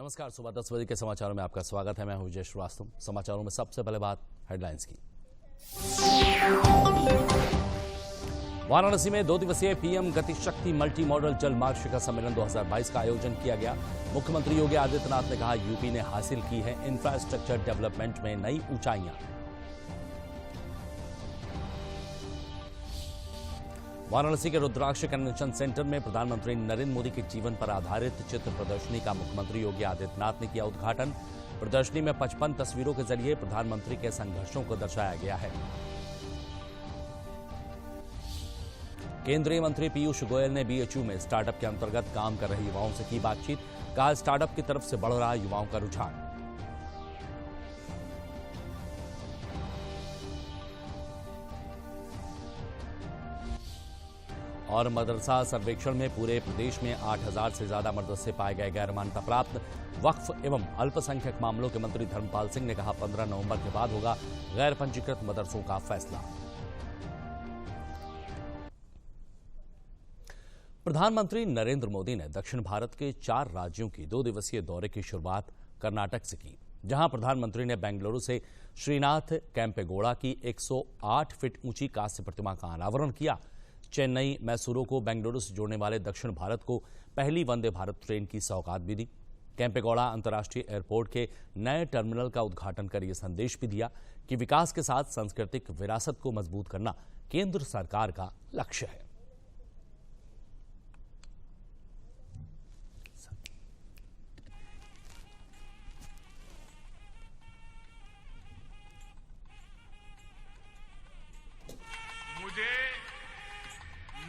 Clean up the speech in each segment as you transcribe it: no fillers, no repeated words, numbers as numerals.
नमस्कार, सुबह 10 बजे के समाचारों में आपका स्वागत है। मैं हूं विजय श्रीवास्तव। समाचारों में सबसे पहले बात हेडलाइंस की। वाराणसी में 2 दिवसीय पीएम गति शक्ति मल्टी मॉडल जल मार्ग शिखर सम्मेलन 2022 का आयोजन किया गया। मुख्यमंत्री योगी आदित्यनाथ ने कहा, यूपी ने हासिल की है इंफ्रास्ट्रक्चर डेवलपमेंट में नई ऊंचाइयां। वाराणसी के रुद्राक्ष कन्वेंशन सेंटर में प्रधानमंत्री नरेंद्र मोदी के जीवन पर आधारित चित्र प्रदर्शनी का मुख्यमंत्री योगी आदित्यनाथ ने किया उद्घाटन। प्रदर्शनी में 55 तस्वीरों के जरिए प्रधानमंत्री के संघर्षों को दर्शाया गया है। केंद्रीय मंत्री पीयूष गोयल ने बीएचयू में स्टार्टअप के अंतर्गत काम कर रहे युवाओं से की बातचीत। कहा, स्टार्टअप की तरफ से बढ़ रहा युवाओं का रुझान। और मदरसा सर्वेक्षण में पूरे प्रदेश में 8,000 से ज्यादा मदरसे पाए गए गैर मान्यता प्राप्त। वक्फ एवं अल्पसंख्यक मामलों के मंत्री धर्मपाल सिंह ने कहा, 15 नवंबर के बाद होगा गैर पंजीकृत मदरसों का फैसला। प्रधानमंत्री नरेंद्र मोदी ने दक्षिण भारत के 4 राज्यों की 2 दिवसीय दौरे की शुरुआत कर्नाटक से की, जहां प्रधानमंत्री ने बेंगलुरु से श्रीनाथ कैंपेगौड़ा की 108 फीट ऊंची कांस्य प्रतिमा का अनावरण किया। चेन्नई मैसूरू को बेंगलुरु से जोड़ने वाले दक्षिण भारत को पहली वंदे भारत ट्रेन की सौगात भी दी। कैंपेगौड़ा अंतर्राष्ट्रीय एयरपोर्ट के नए टर्मिनल का उद्घाटन कर यह संदेश भी दिया कि विकास के साथ सांस्कृतिक विरासत को मजबूत करना केंद्र सरकार का लक्ष्य है।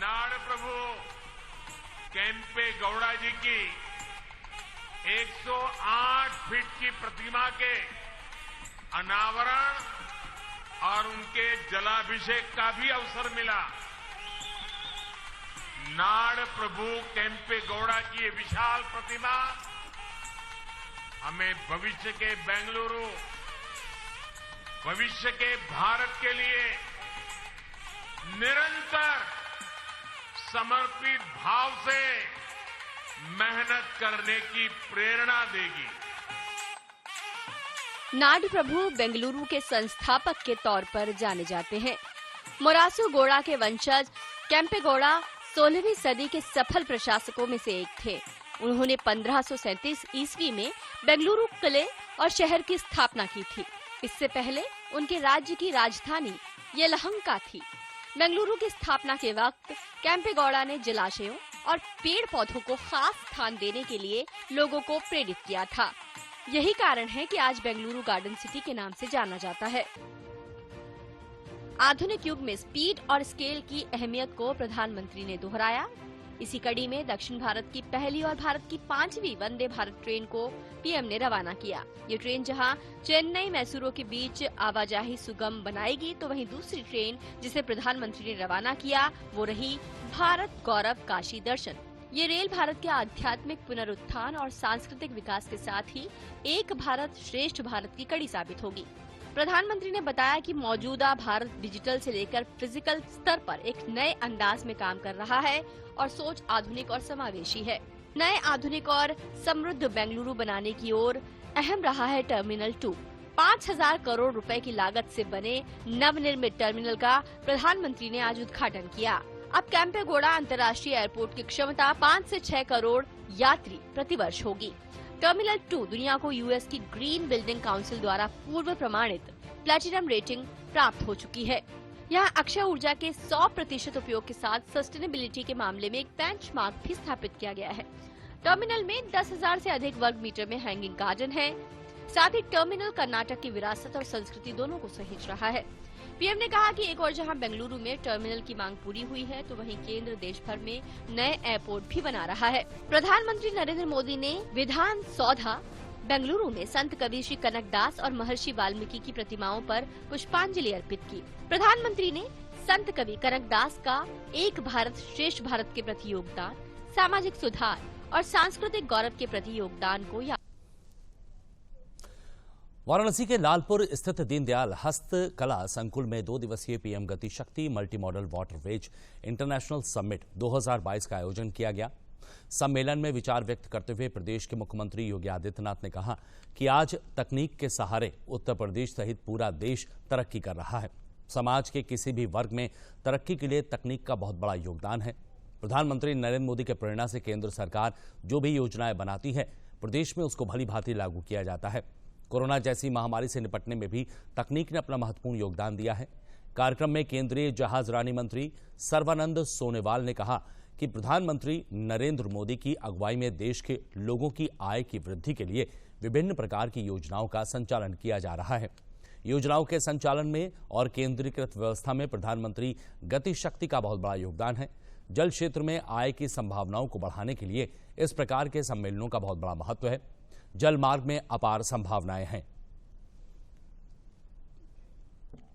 नाड़ प्रभु कैंपेगौड़ा जी की 108 फीट की प्रतिमा के अनावरण और उनके जलाभिषेक का भी अवसर मिला। नाड़ प्रभु कैंपेगौड़ा की ये विशाल प्रतिमा हमें भविष्य के बेंगलुरु, भविष्य के भारत के लिए निरंतर समर्पित भाव से मेहनत करने की प्रेरणा देगी। नाड़ प्रभु बेंगलुरु के संस्थापक के तौर पर जाने जाते हैं। मोरासु गौड़ा के वंशज कैंपेगौड़ा 16वीं सदी के सफल प्रशासकों में से एक थे। उन्होंने 1537 ईस्वी में बेंगलुरु किले और शहर की स्थापना की थी। इससे पहले उनके राज्य की राजधानी येलहंका थी। बेंगलुरु की स्थापना के वक्त कैंपेगौड़ा ने जलाशयों और पेड़ पौधों को खास स्थान देने के लिए लोगों को प्रेरित किया था। यही कारण है कि आज बेंगलुरु गार्डन सिटी के नाम से जाना जाता है। आधुनिक युग में स्पीड और स्केल की अहमियत को प्रधानमंत्री ने दोहराया। इसी कड़ी में दक्षिण भारत की पहली और भारत की 5वीं वंदे भारत ट्रेन को पीएम ने रवाना किया। ये ट्रेन जहां चेन्नई मैसूरू के बीच आवाजाही सुगम बनाएगी, तो वहीं दूसरी ट्रेन जिसे प्रधानमंत्री ने रवाना किया वो रही भारत गौरव काशी दर्शन। ये रेल भारत के आध्यात्मिक पुनरुत्थान और सांस्कृतिक विकास के साथ ही एक भारत श्रेष्ठ भारत की कड़ी साबित होगी। प्रधानमंत्री ने बताया कि मौजूदा भारत डिजिटल से लेकर फिजिकल स्तर पर एक नए अंदाज में काम कर रहा है और सोच आधुनिक और समावेशी है। नए आधुनिक और समृद्ध बेंगलुरु बनाने की ओर अहम रहा है टर्मिनल 2। 5,000 करोड़ रुपए की लागत से बने नवनिर्मित टर्मिनल का प्रधानमंत्री ने आज उद्घाटन किया। अब कैंपेगौड़ा अंतर्राष्ट्रीय एयरपोर्ट की क्षमता 5 से 6 करोड़ यात्री प्रतिवर्ष होगी। टर्मिनल 2 दुनिया को यूएस की ग्रीन बिल्डिंग काउंसिल द्वारा पूर्व प्रमाणित प्लैटिनम रेटिंग प्राप्त हो चुकी है। यहाँ अक्षय ऊर्जा के 100% उपयोग के साथ सस्टेनेबिलिटी के मामले में एक बेंचमार्क भी स्थापित किया गया है। टर्मिनल में 10,000 से अधिक वर्ग मीटर में हैंगिंग गार्डन है। साथ ही टर्मिनल कर्नाटक की विरासत और संस्कृति दोनों को सहेज रहा है। पीएम ने कहा कि एक और जहां बेंगलुरु में टर्मिनल की मांग पूरी हुई है, तो वहीं केंद्र देश भर में नए एयरपोर्ट भी बना रहा है। प्रधानमंत्री नरेंद्र मोदी ने विधान सौधा बेंगलुरु में संत कवि श्री कनकदास और महर्षि वाल्मीकि की प्रतिमाओं पर पुष्पांजलि अर्पित की। प्रधानमंत्री ने संत कवि कनकदास का एक भारत श्रेष्ठ भारत के प्रति योगदान, सामाजिक सुधार और सांस्कृतिक गौरव के प्रति योगदान को याद। वाराणसी के लालपुर स्थित दीनदयाल हस्तकला संकुल में 2 दिवसीय पीएम गति शक्ति multi modal waterways international summit 2022 का आयोजन किया गया। सम्मेलन में विचार व्यक्त करते हुए प्रदेश के मुख्यमंत्री योगी आदित्यनाथ ने कहा कि आज तकनीक के सहारे उत्तर प्रदेश सहित पूरा देश तरक्की कर रहा है। समाज के किसी भी वर्ग में तरक्की के लिए तकनीक का बहुत बड़ा योगदान है। प्रधानमंत्री नरेंद्र मोदी के प्रेरणा से केंद्र सरकार जो भी योजनाएं बनाती है, प्रदेश में उसको भली भांति लागू किया जाता है। कोरोना जैसी महामारी से निपटने में भी तकनीक ने अपना महत्वपूर्ण योगदान दिया है। कार्यक्रम में केंद्रीय जहाजरानी मंत्री सर्बानंद सोनोवाल ने कहा कि प्रधानमंत्री नरेंद्र मोदी की अगुवाई में देश के लोगों की आय की वृद्धि के लिए विभिन्न प्रकार की योजनाओं का संचालन किया जा रहा है। योजनाओं के संचालन में और केंद्रीकृत व्यवस्था में प्रधानमंत्री गति शक्ति का बहुत बड़ा योगदान है। जल क्षेत्र में आय की संभावनाओं को बढ़ाने के लिए इस प्रकार के सम्मेलनों का बहुत बड़ा महत्व है। जल मार्ग में अपार संभावनाएं हैं।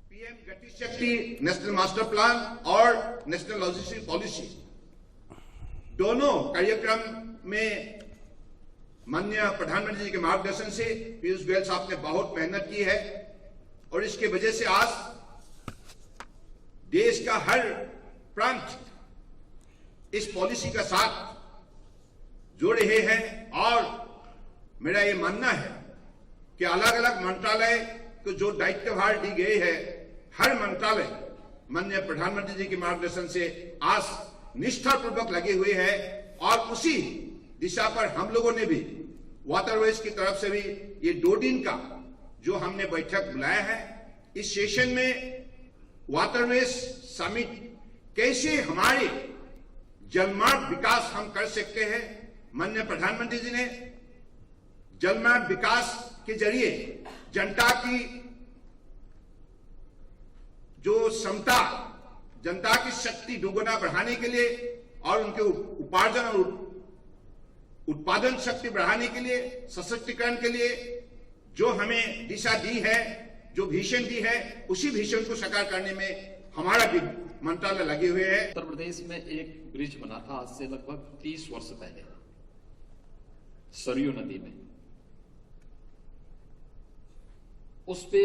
पीएम गति शक्ति नेशनल मास्टर प्लान और नेशनल लॉजिस्टिक पॉलिसी दोनों कार्यक्रम में माननीय प्रधानमंत्री जी के मार्गदर्शन से पीयूष गोयल साहब ने बहुत मेहनत की है और इसके वजह से आज देश का हर प्रांत इस पॉलिसी का साथ जोड़ रहे हैं। और मेरा ये मानना है कि अलग अलग मंत्रालय को जो दायित्वभार दी गई है, हर मंत्रालय माननीय प्रधानमंत्री जी के मार्गदर्शन से आज निष्ठापूर्वक लगे हुए हैं। और उसी दिशा पर हम लोगों ने भी वाटरवेज की तरफ से भी ये 2 दिन का जो हमने बैठक बुलाया है, इस सेशन में वाटरवेज समिट कैसे हमारे जलमार्ग विकास हम कर सकते हैं। माननीय प्रधानमंत्री जी ने जलमार्ग विकास के जरिए जनता की जो क्षमता, जनता की शक्ति दोगुना बढ़ाने के लिए और उनके उपार्जन और उत्पादन शक्ति बढ़ाने के लिए, सशक्तिकरण के लिए जो हमें दिशा दी है, जो विजन दी है, उसी विजन को साकार करने में हमारा भी मंत्रालय लगे हुए हैं। उत्तर प्रदेश में एक ब्रिज बना था आज से लगभग 30 वर्ष पहले सरयू नदी में। उस पे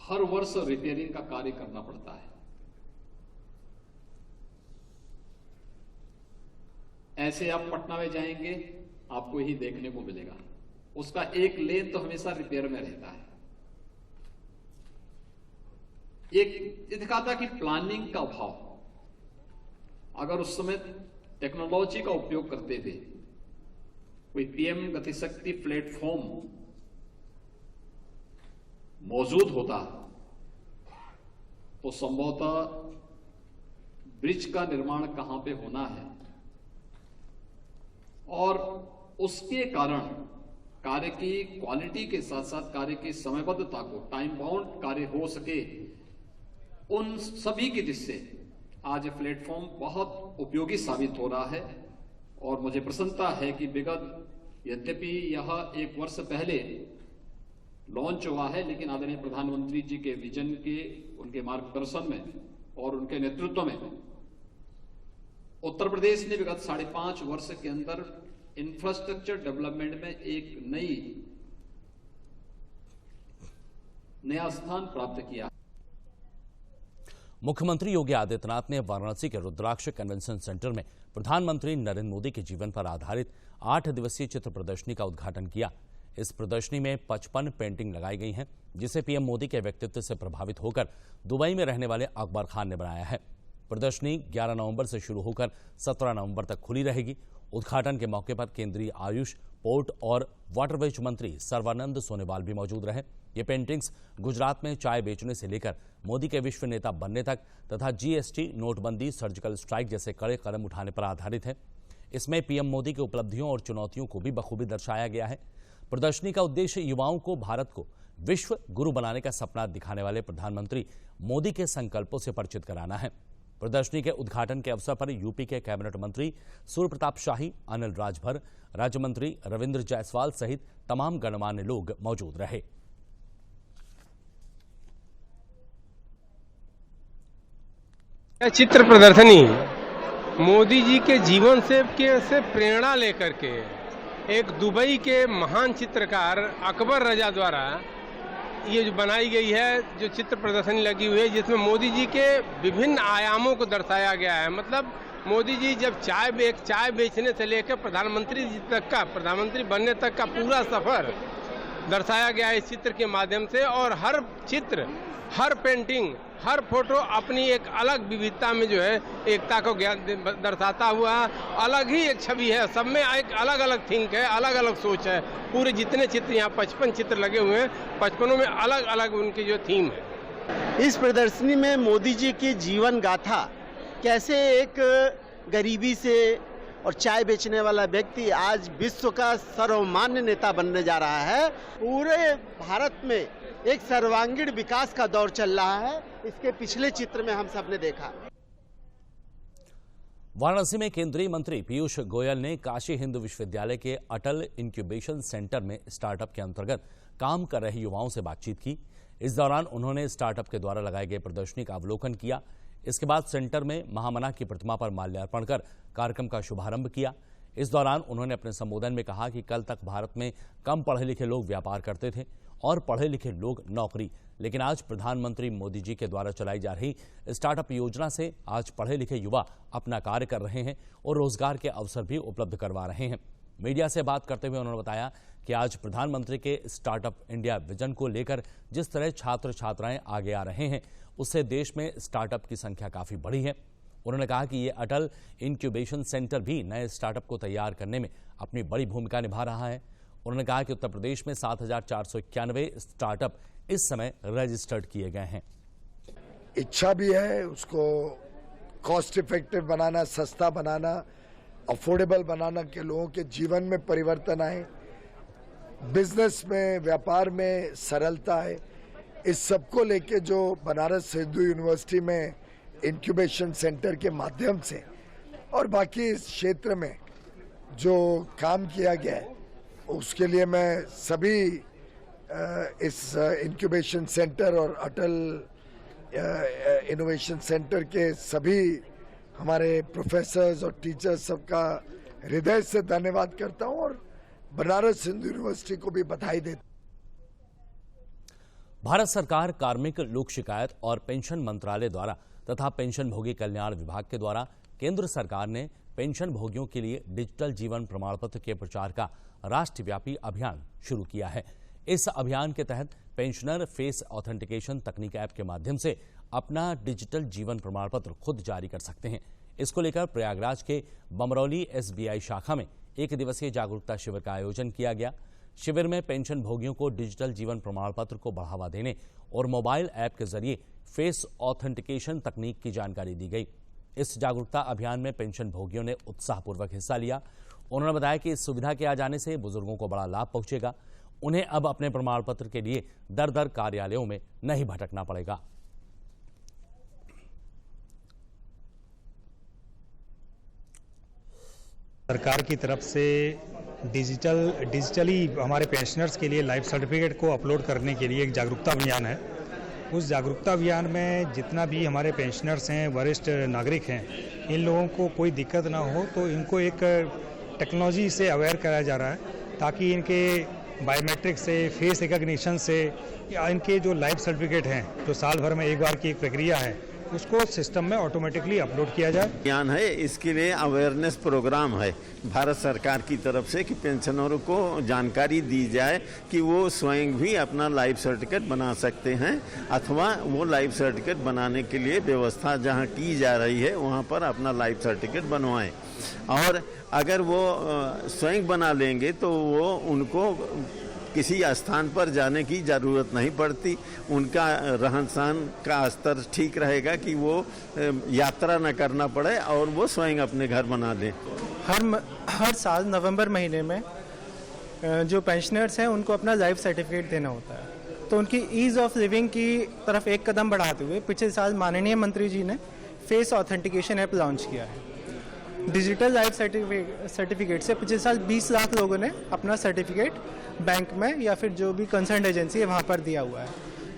हर वर्ष रिपेयरिंग का कार्य करना पड़ता है। ऐसे आप पटना में जाएंगे, आपको यही देखने को मिलेगा। उसका एक लेन तो हमेशा रिपेयर में रहता है। एक दिखाता कि प्लानिंग का अभाव, अगर उस समय टेक्नोलॉजी का उपयोग करते थे, कोई पीएम गतिशक्ति प्लेटफॉर्म मौजूद होता तो संभवतः ब्रिज का निर्माण कहां पे होना है और उसके कारण कार्य की क्वालिटी के साथ साथ कार्य की समयबद्धता को, टाइम बाउंड कार्य हो सके, उन सभी की दृष्टि से आज ये प्लेटफॉर्म बहुत उपयोगी साबित हो रहा है। और मुझे प्रसन्नता है कि विगत यद्यपि यह 1 वर्ष पहले लॉन्च हुआ है, लेकिन आदरणीय प्रधानमंत्री जी के विजन के, उनके मार्गदर्शन में और उनके नेतृत्व में उत्तर प्रदेश ने विगत 5.5 वर्ष के अंदर इंफ्रास्ट्रक्चर डेवलपमेंट में एक नया स्थान प्राप्त किया। मुख्यमंत्री योगी आदित्यनाथ ने वाराणसी के रुद्राक्ष कन्वेंशन सेंटर में प्रधानमंत्री नरेंद्र मोदी के जीवन पर आधारित 8 दिवसीय चित्र प्रदर्शनी का उद्घाटन किया। इस प्रदर्शनी में 55 पेंटिंग लगाई गई हैं, जिसे पीएम मोदी के व्यक्तित्व से प्रभावित होकर दुबई में रहने वाले अकबर खान ने बनाया है। प्रदर्शनी 11 नवंबर से शुरू होकर 17 नवंबर तक खुली रहेगी। उद्घाटन के मौके पर केंद्रीय आयुष, पोर्ट और वाटरवेज मंत्री सर्बानंद सोनोवाल भी मौजूद रहे। ये पेंटिंग्स गुजरात में चाय बेचने से लेकर मोदी के विश्व नेता बनने तक तथा जीएसटी, नोटबंदी, सर्जिकल स्ट्राइक जैसे कड़े कदम उठाने पर आधारित है। इसमें पीएम मोदी की उपलब्धियों और चुनौतियों को भी बखूबी दर्शाया गया है। प्रदर्शनी का उद्देश्य युवाओं को भारत को विश्व गुरु बनाने का सपना दिखाने वाले प्रधानमंत्री मोदी के संकल्पों से परिचित कराना है। प्रदर्शनी के उद्घाटन के अवसर पर यूपी के कैबिनेट मंत्री सूर्य प्रताप शाही, अनिल राजभर, राज्य मंत्री रविंद्र जायसवाल सहित तमाम गणमान्य लोग मौजूद रहे। चित्र प्रदर्शनी मोदी जी के जीवन से प्रेरणा लेकर के एक दुबई के महान चित्रकार अकबर रजा द्वारा ये जो बनाई गई है, जो चित्र प्रदर्शनी लगी हुई है, जिसमें मोदी जी के विभिन्न आयामों को दर्शाया गया है। मतलब मोदी जी जब चाय बेचने से लेकर प्रधानमंत्री बनने तक का पूरा सफर दर्शाया गया है इस चित्र के माध्यम से। और हर चित्र, हर पेंटिंग, हर फोटो अपनी एक अलग विविधता में जो है एकता को दर्शाता हुआ अलग ही एक छवि है। सब में एक अलग अलग थिंक है, अलग अलग सोच है। पूरे जितने चित्र यहाँ 55 चित्र लगे हुए हैं, 55 में अलग अलग उनकी जो थीम है। इस प्रदर्शनी में मोदी जी की जीवन गाथा, कैसे एक गरीबी से और चाय बेचने वाला व्यक्ति आज विश्व का सर्वमान्य नेता बनने जा रहा है। पूरे भारत में एक सर्वांगीण विकास का दौर चल रहा है। इसके पिछले चित्र में हम सब ने देखा। वाराणसी में केंद्रीय मंत्री पीयूष गोयल ने काशी हिंदू विश्वविद्यालय के अटल इंक्यूबेशन सेंटर में स्टार्टअप के अंतर्गत काम कर रहे युवाओं से बातचीत की। इस दौरान उन्होंने स्टार्टअप के द्वारा लगाए गए प्रदर्शनी का अवलोकन किया। इसके बाद सेंटर में महामना की प्रतिमा पर माल्यार्पण कर कार्यक्रम का शुभारंभ किया। इस दौरान उन्होंने अपने संबोधन में कहा कि कल तक भारत में कम पढ़े लिखे लोग व्यापार करते थे और पढ़े लिखे लोग नौकरी, लेकिन आज प्रधानमंत्री मोदी जी के द्वारा चलाई जा रही स्टार्टअप योजना से आज पढ़े लिखे युवा अपना कार्य कर रहे हैं और रोजगार के अवसर भी उपलब्ध करवा रहे हैं। मीडिया से बात करते हुए उन्होंने बताया कि आज प्रधानमंत्री के स्टार्टअप इंडिया विजन को लेकर जिस तरह छात्र छात्राएं आगे आ रहे हैं, उससे देश में स्टार्टअप की संख्या काफी बढ़ी है। उन्होंने कहा कि ये अटल इंक्यूबेशन सेंटर भी नए स्टार्टअप को तैयार करने में अपनी बड़ी भूमिका निभा रहा है। उन्होंने कहा कि उत्तर प्रदेश में 7,491 स्टार्टअप इस समय रजिस्टर्ड किए गए हैं। इच्छा भी है उसको कॉस्ट इफेक्टिव बनाना, सस्ता बनाना, अफोर्डेबल बनाना, के लोगों के जीवन में परिवर्तन आए, बिजनेस में, व्यापार में सरलता है। इस सबको लेके जो बनारस हिंदू यूनिवर्सिटी में इंक्यूबेशन सेंटर के माध्यम से और बाकी इस क्षेत्र में जो काम किया गया है, उसके लिए मैं सभी इस इंक्यूबेशन सेंटर और अटल इनोवेशन सेंटर के सभी हमारे प्रोफेसर्स और टीचर्स सबका हृदय से धन्यवाद करता हूं और बनारस हिंदू यूनिवर्सिटी को भी बधाई देता हूं। भारत सरकार कार्मिक लोक शिकायत और पेंशन मंत्रालय द्वारा तथा पेंशन भोगी कल्याण विभाग के द्वारा केंद्र सरकार ने पेंशन भोगियों के लिए डिजिटल जीवन प्रमाण पत्र के प्रचार का राष्ट्रव्यापी अभियान शुरू किया है। इस अभियान के तहत पेंशनर फेस ऑथेंटिकेशन तकनीक ऐप के माध्यम से अपना डिजिटल जीवन प्रमाण पत्र खुद जारी कर सकते हैं। इसको लेकर प्रयागराज के बमरौली SBI शाखा में 1 दिवसीय जागरूकता शिविर का आयोजन किया गया। शिविर में पेंशन भोगियों को डिजिटल जीवन प्रमाण पत्र को बढ़ावा देने और मोबाइल ऐप के जरिए फेस ऑथेंटिकेशन तकनीक की जानकारी दी गई। इस जागरूकता अभियान में पेंशन भोगियों ने उत्साहपूर्वक हिस्सा लिया। उन्होंने बताया कि इस सुविधा के आ जाने से बुजुर्गों को बड़ा लाभ पहुंचेगा। उन्हें अब अपने प्रमाण पत्र के लिए दर दर कार्यालयों में नहीं भटकना पड़ेगा। सरकार की तरफ से डिजिटली हमारे पेंशनर्स के लिए लाइफ सर्टिफिकेट को अपलोड करने के लिए एक जागरूकता अभियान है। उस जागरूकता अभियान में जितना भी हमारे पेंशनर्स हैं, वरिष्ठ नागरिक हैं, इन लोगों को कोई दिक्कत ना हो, तो इनको एक टेक्नोलॉजी से अवेयर कराया जा रहा है ताकि इनके बायोमेट्रिक से, फेस रिकग्निशन से, या इनके जो लाइफ सर्टिफिकेट हैं, जो साल भर में एक बार की एक प्रक्रिया है, उसको सिस्टम में ऑटोमेटिकली अपलोड किया जाए। ज्ञान है, इसके लिए अवेयरनेस प्रोग्राम है भारत सरकार की तरफ से कि पेंशनरों को जानकारी दी जाए कि वो स्वयं भी अपना लाइफ सर्टिफिकेट बना सकते हैं अथवा वो लाइफ सर्टिफिकेट बनाने के लिए व्यवस्था जहां की जा रही है वहां पर अपना लाइफ सर्टिफिकेट बनवाएं। और अगर वो स्वयं बना लेंगे तो वो उनको किसी स्थान पर जाने की ज़रूरत नहीं पड़ती। उनका रहन सहन का स्तर ठीक रहेगा कि वो यात्रा न करना पड़े और वो स्वयं अपने घर बना लें। हर साल नवंबर महीने में जो पेंशनर्स हैं उनको अपना लाइफ सर्टिफिकेट देना होता है, तो उनकी ईज़ ऑफ लिविंग की तरफ एक कदम बढ़ाते हुए पिछले साल माननीय मंत्री जी ने फेस ऑथेंटिकेशन ऐप लॉन्च किया है। डिजिटल लाइफ सर्टिफिकेट से पिछले साल 20 लाख लोगों ने अपना सर्टिफिकेट बैंक में या फिर जो भी कंसर्न एजेंसी है वहाँ पर दिया हुआ है।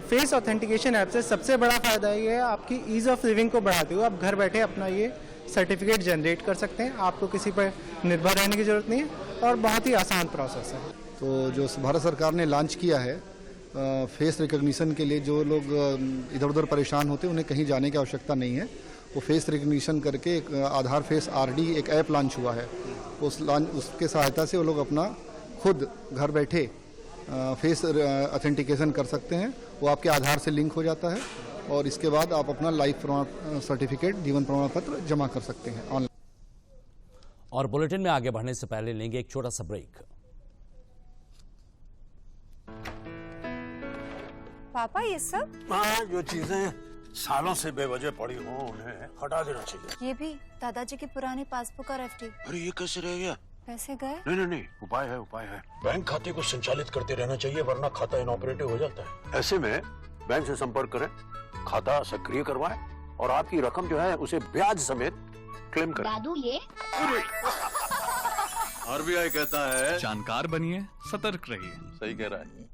फेस ऑथेंटिकेशन ऐप से सबसे बड़ा फायदा ये है, आपकी ईज़ ऑफ लिविंग को बढ़ाते हुए आप घर बैठे अपना ये सर्टिफिकेट जनरेट कर सकते हैं। आपको किसी पर निर्भर रहने की जरूरत नहीं है और बहुत ही आसान प्रोसेस है। तो जो भारत सरकार ने लॉन्च किया है फेस रिकग्निशन के लिए, जो लोग इधर उधर परेशान होते हैं उन्हें कहीं जाने की आवश्यकता नहीं है। वो फेस रिकग्निशन करके एक आधार फेस आरडी एक ऐप लॉन्च हुआ है। उसके सहायता से वो लोग अपना खुद घर बैठे फेस ऑथेंटिकेशन कर सकते हैं। वो आपके आधार से लिंक हो जाता है और इसके बाद आप अपना लाइफ सर्टिफिकेट, जीवन प्रमाण पत्र जमा कर सकते हैं ऑनलाइन। और बुलेटिन में आगे बढ़ने से पहले लेंगे एक छोटा सा ब्रेक। पापा ये सब जो चीजें सालों से बेवजह पड़ी हो उन्हें हटा देना चाहिए। ये भी दादाजी की पुरानी पासबुक और एफडी। अरे ये कैसे रह गया? पैसे गए? नहीं, उपाय है। बैंक खाते को संचालित करते रहना चाहिए वरना खाता इनऑपरेटिव हो जाता है। ऐसे में बैंक से संपर्क करें, खाता सक्रिय करवाएं और आपकी रकम जो है उसे ब्याज समेत क्लेम करें। दादू ये आरबीआई कहता है जानकार बनिए, सतर्क रहिए। सही कह रहा है।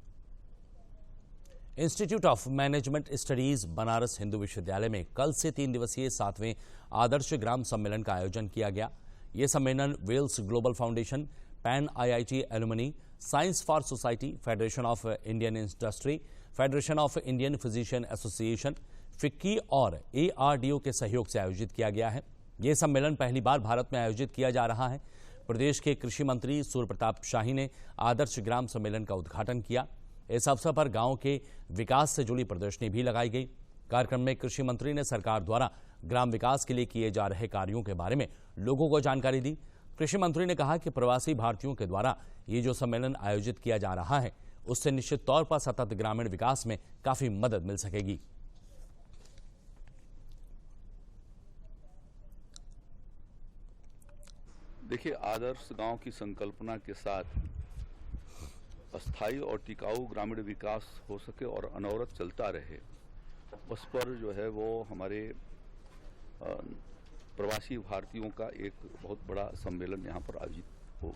Institute of management studies Banaras Hindu विश्वविद्यालय में कल से 3 दिवसीय 7वें आदर्श ग्राम सम्मेलन का आयोजन किया गया। ये सम्मेलन Wells Global Foundation, Pan IIT Alumni, Science for Society, Federation of Indian Industry, Federation of Indian Physician Association, FICCI और एआरडीओ के सहयोग से आयोजित किया गया है। ये सम्मेलन पहली बार भारत में आयोजित किया जा रहा है। प्रदेश के कृषि मंत्री सूर्य प्रताप शाही ने आदर्श ग्राम सम्मेलन का उद्घाटन किया। इस अवसर पर गांव के विकास से जुड़ी प्रदर्शनी भी लगाई गई। कार्यक्रम में कृषि मंत्री ने सरकार द्वारा ग्राम विकास के लिए किए जा रहे कार्यों के बारे में लोगों को जानकारी दी। कृषि मंत्री ने कहा कि प्रवासी भारतीयों के द्वारा ये जो सम्मेलन आयोजित किया जा रहा है उससे निश्चित तौर पर सतत ग्रामीण विकास में काफी मदद मिल सकेगी। देखिए, आदर्श गांव की संकल्पना के साथ अस्थायी और टिकाऊ ग्रामीण विकास हो सके और अनवरत चलता रहे, उस पर जो है वो हमारे प्रवासी भारतीयों का एक बहुत बड़ा सम्मेलन यहाँ पर आयोजित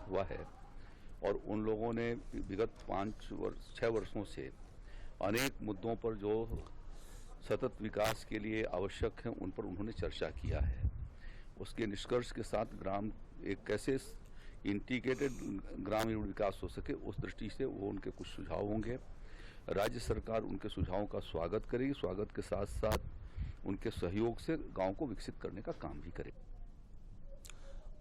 हुआ है। और उन लोगों ने विगत 6 वर्षों से अनेक मुद्दों पर जो सतत विकास के लिए आवश्यक हैं उन पर उन्होंने चर्चा किया है। उसके निष्कर्ष के साथ एक कैसे इंटीग्रेटेड ग्रामीण विकास हो सके उस दृष्टि से वो उनके कुछ सुझाव होंगे। राज्य सरकार उनके सुझावों का स्वागत करेगी, स्वागत के साथ साथ उनके सहयोग से गांव को विकसित करने का काम भी करेगी।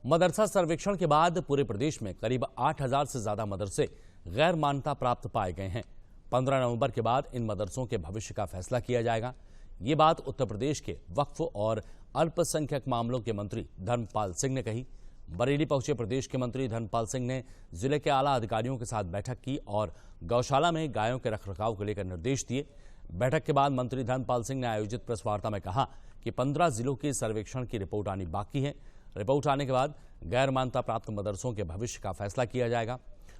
मदरसा सर्वेक्षण के बाद पूरे प्रदेश में करीब 8000 से ज्यादा मदरसे गैर मान्यता प्राप्त पाए गए हैं। 15 नवंबर के बाद इन मदरसों के भविष्य का फैसला किया जाएगा। ये बात उत्तर प्रदेश के वक्फ और अल्पसंख्यक मामलों के मंत्री धर्मपाल सिंह ने कही। बरेली पहुंचे प्रदेश के मंत्री धर्मपाल सिंह ने जिले के आला अधिकारियों के साथ बैठक की और गौशाला में गायों के रखरखाव को लेकर निर्देश दिए। बैठक के बाद मंत्री धर्मपाल सिंह ने आयोजित प्रेस वार्ता में कहा कि 15 जिलों के सर्वेक्षण की रिपोर्ट आनी बाकी है। रिपोर्ट आने के बाद गैर मान्यता प्राप्त मदरसों के भविष्य का फैसला किया जाएगा।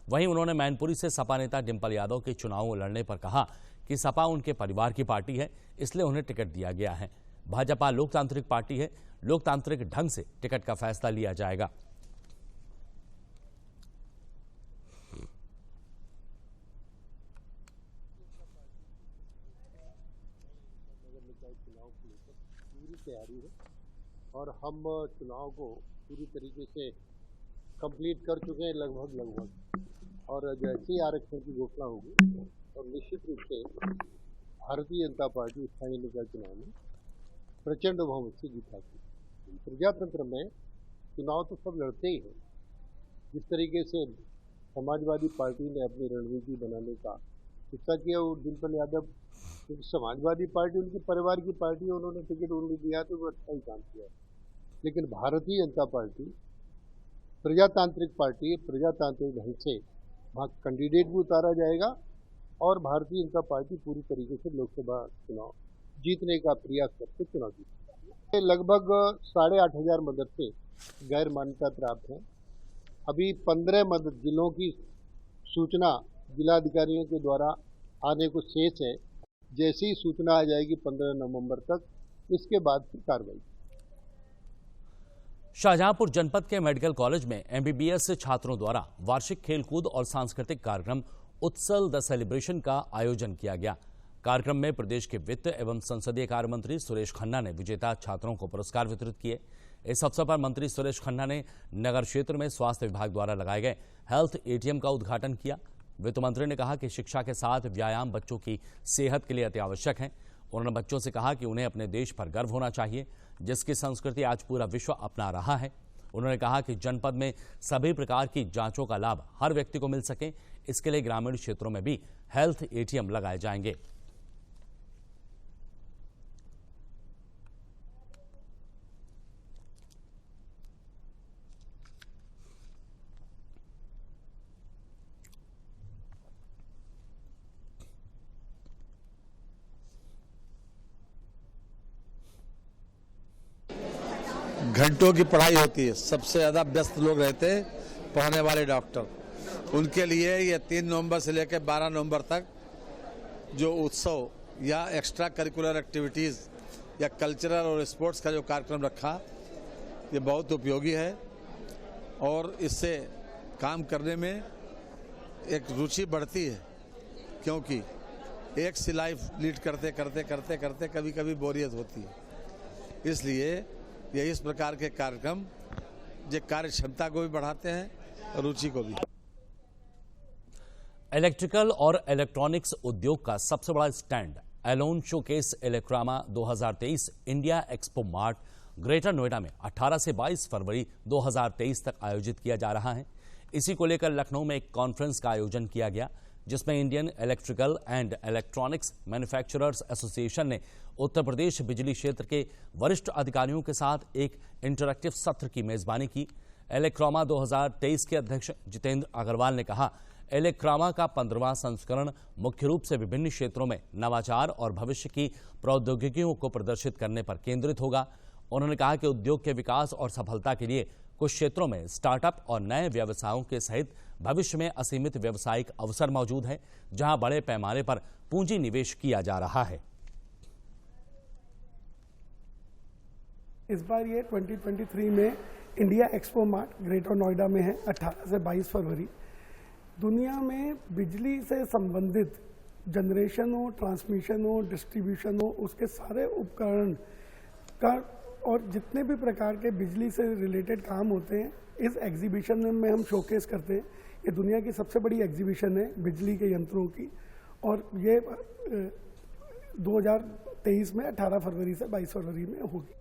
वहीं उन्होंने मैनपुरी से सपा नेता डिंपल यादव के चुनाव लड़ने पर कहा कि सपा उनके परिवार की पार्टी है, इसलिए उन्हें टिकट दिया गया है। भाजपा लोकतांत्रिक पार्टी है, लोकतांत्रिक ढंग से टिकट का फैसला लिया जाएगा। तैयारी है और हम चुनाव को पूरी तरीके से कंप्लीट कर चुके हैं लगभग और जैसे ही आरक्षण की घोषणा होगी और निश्चित रूप से भारतीय जनता पार्टी स्थानीय निकाय चुनाव में प्रचंड बहुमत से जीताती। प्रजातंत्र में चुनाव तो सब लड़ते ही हैं। जिस तरीके से समाजवादी पार्टी ने अपनी रणनीति बनाने का हिस्सा किया, वो डिंपल यादव क्योंकि समाजवादी पार्टी उनके परिवार की पार्टी है, उन्होंने टिकट उन्हें दिया तो वो अच्छा ही काम किया। लेकिन भारतीय जनता पार्टी प्रजातांत्रिक पार्टी, प्रजातांत्रिक ढंग से वहाँ कैंडिडेट भी उतारा जाएगा और भारतीय जनता पार्टी पूरी तरीके से लोकसभा चुनाव जीतने का प्रयास करके चुनाव जीतेगी। लगभग 8500 मदरसे गैर मान्यता प्राप्त हैं। अभी 15 जिलों की सूचना जिलाधिकारियों के द्वारा आने को शेष है। जैसी ही सूचना आ जाएगी 15 नवंबर तक, इसके बाद फिर कार्रवाई। शाहजहांपुर जनपद के मेडिकल कॉलेज में एमबीबीएस छात्रों द्वारा वार्षिक खेलकूद और सांस्कृतिक कार्यक्रम उत्सव द सेलिब्रेशन का आयोजन किया गया। कार्यक्रम में प्रदेश के वित्त एवं संसदीय कार्य मंत्री सुरेश खन्ना ने विजेता छात्रों को पुरस्कार वितरित किए। इस अवसर पर मंत्री सुरेश खन्ना ने नगर क्षेत्र में स्वास्थ्य विभाग द्वारा लगाए गए हेल्थ एटीएम का उद्घाटन किया। वित्त मंत्री ने कहा कि शिक्षा के साथ व्यायाम बच्चों की सेहत के लिए अति आवश्यक है। उन्होंने बच्चों से कहा कि उन्हें अपने देश पर गर्व होना चाहिए। जिसकी संस्कृति आज पूरा विश्व अपना रहा है। उन्होंने कहा कि जनपद में सभी प्रकार की जांचों का लाभ हर व्यक्ति को मिल सके, इसके लिए ग्रामीण क्षेत्रों में भी हेल्थ एटीएम लगाए जाएंगे। घंटों की पढ़ाई होती है, सबसे ज़्यादा व्यस्त लोग रहते हैं पढ़ने वाले डॉक्टर। उनके लिए ये 3 नवंबर से लेकर 12 नवंबर तक जो उत्सव या एक्स्ट्रा करिकुलर एक्टिविटीज़ या कल्चरल और स्पोर्ट्स का जो कार्यक्रम रखा, ये बहुत उपयोगी है और इससे काम करने में एक रुचि बढ़ती है, क्योंकि एक सी लाइफ लीड करते करते करते करते कभी कभी बोरियत होती है। इसलिए ये इस प्रकार के कार्यक्रम जो कार्य क्षमता को भी बढ़ाते हैं और रुचि को भी। इलेक्ट्रिकल और इलेक्ट्रॉनिक्स उद्योग का सबसे बड़ा standalone showcase Elecrama 2023 India Expo Mart Greater Noida में 18 से 22 फरवरी 2023 तक आयोजित किया जा रहा है। इसी को लेकर लखनऊ में एक कॉन्फ्रेंस का आयोजन किया गया, जिसमें Indian electrical and electronics manufacturers association ने उत्तर प्रदेश बिजली क्षेत्र के वरिष्ठ अधिकारियों के साथ एक इंटरैक्टिव सत्र की मेजबानी की। इलेक्ट्रामा 2023 के अध्यक्ष जितेंद्र अग्रवाल ने कहा, इलेक्ट्रामा का 15वां संस्करण मुख्य रूप से विभिन्न क्षेत्रों में नवाचार और भविष्य की प्रौद्योगिकियों को प्रदर्शित करने पर केंद्रित होगा। उन्होंने कहा कि उद्योग के विकास और सफलता के लिए कुछ क्षेत्रों में स्टार्टअप और नए व्यवसायों के सहित भविष्य में असीमित व्यावसायिक अवसर मौजूद है, जहां बड़े पैमाने पर पूंजी निवेश किया जा रहा है। इस बार ये 2023 में India Expo Mart Greater Noida में है 18 से 22 फरवरी। दुनिया में बिजली से संबंधित जनरेशन हो, ट्रांसमिशन हो, डिस्ट्रीब्यूशन हो, उसके सारे उपकरण का और जितने भी प्रकार के बिजली से रिलेटेड काम होते हैं इस एग्जीबिशन में हम शोकेस करते हैं। ये दुनिया की सबसे बड़ी एग्जीबिशन है बिजली के यंत्रों की, और ये 2023 में 18 फरवरी से 22 फरवरी में होगी।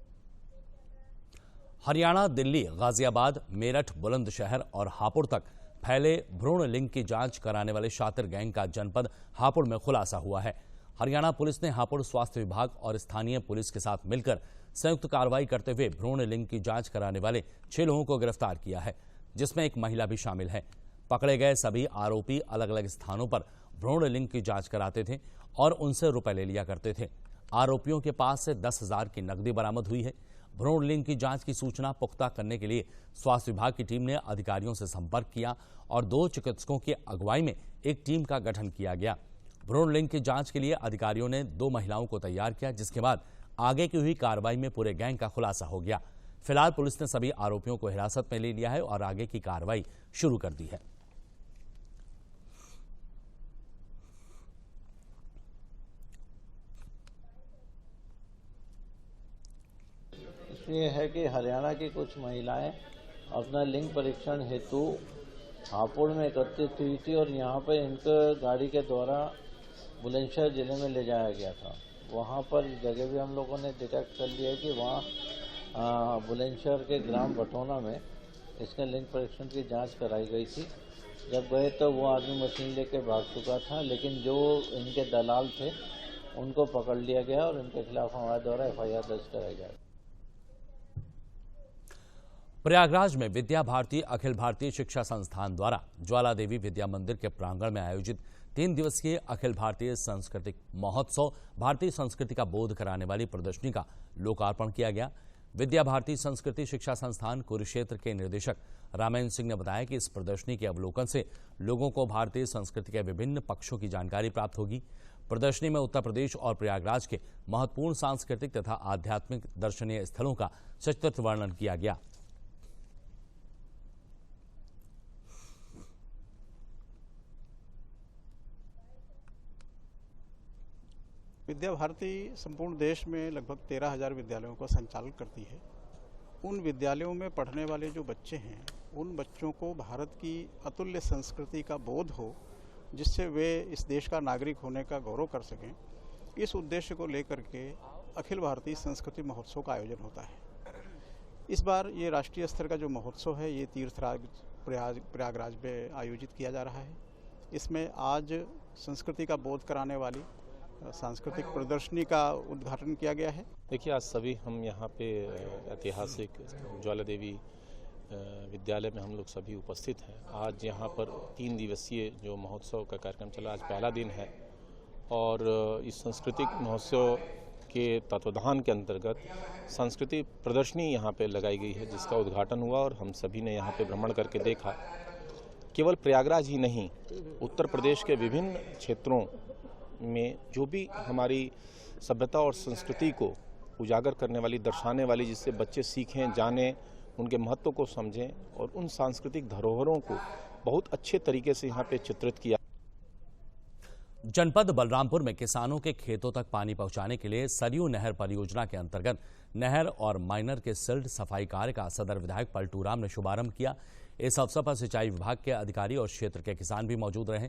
हरियाणा, दिल्ली, गाजियाबाद, मेरठ, बुलंदशहर और हापुड़ तक फैले भ्रूण लिंग की जांच कराने वाले शातिर गैंग का जनपद हापुड़ में खुलासा हुआ है। हरियाणा पुलिस ने हापुड़ स्वास्थ्य विभाग और स्थानीय पुलिस के साथ मिलकर संयुक्त कार्रवाई करते हुए भ्रूण लिंग की जांच कराने वाले 6 लोगों को गिरफ्तार किया है, जिसमें एक महिला भी शामिल है। पकड़े गए सभी आरोपी अलग अलग स्थानों पर भ्रूण लिंग की जांच कराते थे और उनसे रुपए ले लिया करते थे। आरोपियों के पास से 10,000 की नकदी बरामद हुई है। भ्रूण लिंग की जांच की सूचना पुख्ता करने के लिए स्वास्थ्य विभाग की टीम ने अधिकारियों से संपर्क किया और 2 चिकित्सकों की अगुवाई में एक टीम का गठन किया गया। भ्रूण लिंग की जांच के लिए अधिकारियों ने 2 महिलाओं को तैयार किया, जिसके बाद आगे की हुई कार्रवाई में पूरे गैंग का खुलासा हो गया। फिलहाल पुलिस ने सभी आरोपियों को हिरासत में ले लिया है और आगे की कार्रवाई शुरू कर दी है। ये है कि हरियाणा की कुछ महिलाएं अपना लिंग परीक्षण हेतु हापुड़ में एकत्रित हुई थी और यहाँ पर इनको गाड़ी के द्वारा बुलंदशहर जिले में ले जाया गया था। वहाँ पर जगह भी हम लोगों ने डिटेक्ट कर लिया कि वहाँ बुलंदशहर के ग्राम बटोना में इसके लिंग परीक्षण की जांच कराई गई थी। जब गए तो वो आदमी मशीन लेके भाग चुका था, लेकिन जो इनके दलाल थे उनको पकड़ लिया गया और इनके खिलाफ हमारे द्वारा FIR दर्ज कराई गई। प्रयागराज में विद्या भारती अखिल भारतीय शिक्षा संस्थान द्वारा ज्वाला देवी विद्या मंदिर के प्रांगण में आयोजित 3 दिवसीय अखिल भारतीय सांस्कृतिक महोत्सव भारतीय संस्कृति का बोध कराने वाली प्रदर्शनी का लोकार्पण किया गया। विद्या भारती संस्कृति शिक्षा संस्थान कुरुक्षेत्र के निदेशक रामेन सिंह ने बताया कि इस प्रदर्शनी के अवलोकन से लोगों को भारतीय संस्कृति के विभिन्न पक्षों की जानकारी प्राप्त होगी। प्रदर्शनी में उत्तर प्रदेश और प्रयागराज के महत्वपूर्ण सांस्कृतिक तथा आध्यात्मिक दर्शनीय स्थलों का सचित्र वर्णन किया गया। विद्या भारती संपूर्ण देश में लगभग 13,000 विद्यालयों को संचालित करती है। उन विद्यालयों में पढ़ने वाले जो बच्चे हैं, उन बच्चों को भारत की अतुल्य संस्कृति का बोध हो, जिससे वे इस देश का नागरिक होने का गौरव कर सकें। इस उद्देश्य को लेकर के अखिल भारतीय संस्कृति महोत्सव का आयोजन होता है। इस बार ये राष्ट्रीय स्तर का जो महोत्सव है ये तीर्थराज प्रयागराज में आयोजित किया जा रहा है। इसमें आज संस्कृति का बोध कराने वाली सांस्कृतिक प्रदर्शनी का उद्घाटन किया गया है। देखिए, आज सभी हम यहाँ पे ऐतिहासिक ज्वाला देवी विद्यालय में हम लोग सभी उपस्थित हैं। आज यहाँ पर 3 दिवसीय जो महोत्सव का कार्यक्रम चला, आज पहला दिन है और इस सांस्कृतिक महोत्सव के तत्वाधान के अंतर्गत सांस्कृतिक प्रदर्शनी यहाँ पे लगाई गई है, जिसका उद्घाटन हुआ और हम सभी ने यहाँ पे भ्रमण करके देखा। केवल प्रयागराज ही नहीं, उत्तर प्रदेश के विभिन्न क्षेत्रों में जो भी हमारी सभ्यता और संस्कृति को उजागर करने वाली, दर्शाने वाली, जिससे बच्चे सीखें, जानें, उनके महत्व को समझें और उन सांस्कृतिक धरोहरों को बहुत अच्छे तरीके से यहाँ पे चित्रित किया। जनपद बलरामपुर में किसानों के खेतों तक पानी पहुंचाने के लिए सरयू नहर परियोजना के अंतर्गत नहर और माइनर के सिल्ट सफाई कार्य का सदर विधायक पलटू राम ने शुभारंभ किया। इस अवसर पर सिंचाई विभाग के अधिकारी और क्षेत्र के किसान भी मौजूद रहे।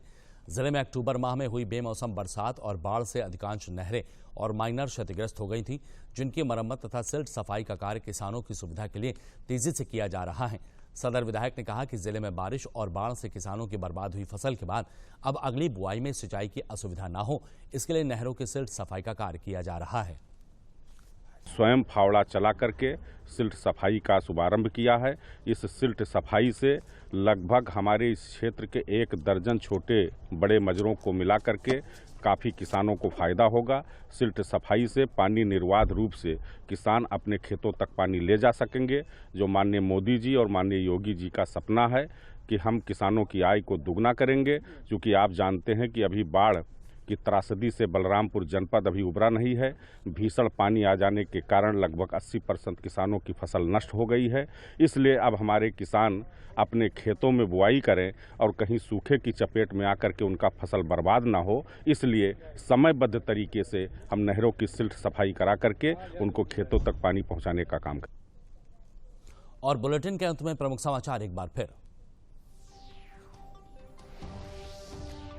जिले में अक्टूबर माह में हुई बेमौसम बरसात और बाढ़ से अधिकांश नहरें और माइनर क्षतिग्रस्त हो गई थी, जिनकी मरम्मत तथा सिल्ट सफाई का कार्य किसानों की सुविधा के लिए तेजी से किया जा रहा है। सदर विधायक ने कहा कि जिले में बारिश और बाढ़ से किसानों की बर्बाद हुई फसल के बाद अब अगली बुआई में सिंचाई की असुविधा न हो, इसके लिए नहरों की सिल्ट सफाई का कार्य किया जा रहा है। स्वयं फावड़ा चला करके सिल्ट सफाई का शुभारंभ किया है। इस सिल्ट सफाई से लगभग हमारे इस क्षेत्र के 1 दर्जन छोटे बड़े मजरों को मिला करके काफ़ी किसानों को फायदा होगा। सिल्ट सफाई से पानी निर्बाध रूप से किसान अपने खेतों तक पानी ले जा सकेंगे, जो माननीय मोदी जी और माननीय योगी जी का सपना है कि हम किसानों की आय को दुगना करेंगे। क्योंकि आप जानते हैं कि अभी बाढ़ की त्रासदी से बलरामपुर जनपद अभी उबरा नहीं है। भीषण पानी आ जाने के कारण लगभग 80% किसानों की फसल नष्ट हो गई है। इसलिए अब हमारे किसान अपने खेतों में बुआई करें और कहीं सूखे की चपेट में आकर के उनका फसल बर्बाद ना हो, इसलिए समयबद्ध तरीके से हम नहरों की सिल्ट सफाई करा करके उनको खेतों तक पानी पहुंचाने का काम करें। और बुलेटिन के अंत में प्रमुख समाचार एक बार फिर।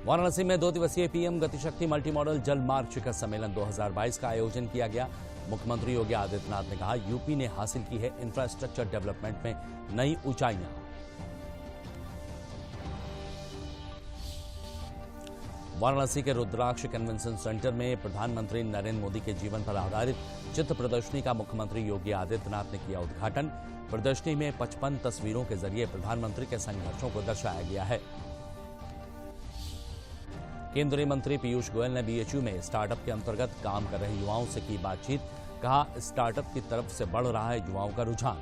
वाराणसी में 2 दिवसीय पीएम गतिशक्ति मल्टी मॉडल जल मार्ग शिखर सम्मेलन 2022 का आयोजन किया गया। मुख्यमंत्री योगी आदित्यनाथ ने कहा, यूपी ने हासिल की है इंफ्रास्ट्रक्चर डेवलपमेंट में नई ऊंचाइयां। वाराणसी के रुद्राक्ष कन्वेंशन सेंटर में प्रधानमंत्री नरेंद्र मोदी के जीवन पर आधारित चित्र प्रदर्शनी का मुख्यमंत्री योगी आदित्यनाथ ने किया उद्घाटन। प्रदर्शनी में 55 तस्वीरों के जरिए प्रधानमंत्री के संघर्षों को दर्शाया गया है। केंद्रीय मंत्री पीयूष गोयल ने बीएचयू में स्टार्टअप के अंतर्गत काम कर रहे युवाओं से की बातचीत। कहा, स्टार्टअप की तरफ से बढ़ रहा है युवाओं का रुझान।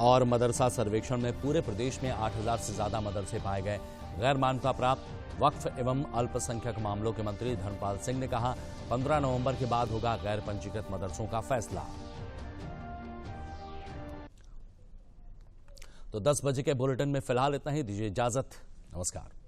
और मदरसा सर्वेक्षण में पूरे प्रदेश में 8000 से ज्यादा मदरसे पाए गए। गैर मान्यता प्राप्त वक्फ एवं अल्पसंख्यक मामलों के मंत्री धर्मपाल सिंह ने कहा, 15 नवंबर के बाद होगा गैर पंजीकृत मदरसों का फैसला। तो 10 बजे के बुलेटिन में फिलहाल इतना ही। दीजिए इजाजत। नमस्कार।